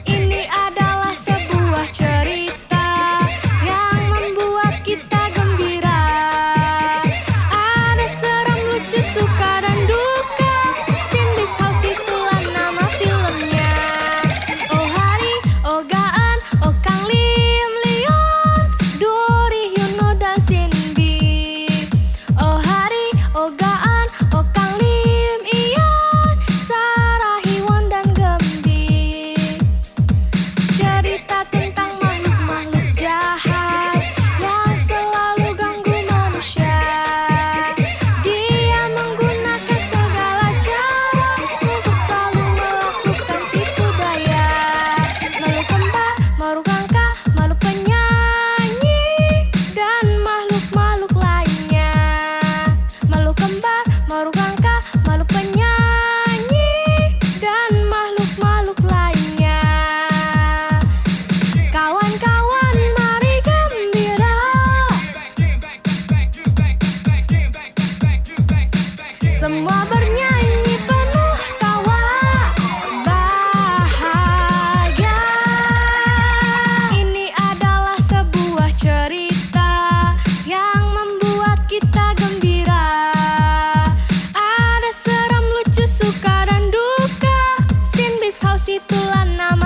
Ini adalah sebuah cerita yang membuat kita gembira. Ada seram, lucu, suka dan duka. Sinbis House itulah nama filmnya. Oh Hari, oh Gaan, oh Kang Lim, Leon, Dori, Yuno dan Cindy. Oh Hari, oh Gaan, oh Kang Lim, Ian, Sarah, Hiwon dan Gemdi. Cerita tentang makhluk-makhluk jahat yang selalu ganggu manusia. Dia menggunakan segala cara untuk selalu melakukan tipu daya. Makhluk kembar, makhluk angka, makhluk penyanyi, dan makhluk-makhluk lainnya. Makhluk kembar, makhluk angka, makhluk penyanyi, dan makhluk-makhluk lainnya. Kawan-kawan, mari gembira. Semua bernyanyi penuh tawa bahagia. Ini adalah sebuah cerita yang membuat kita gembira. Ada seram, lucu, suka dan duka. Sinbis House itulah nama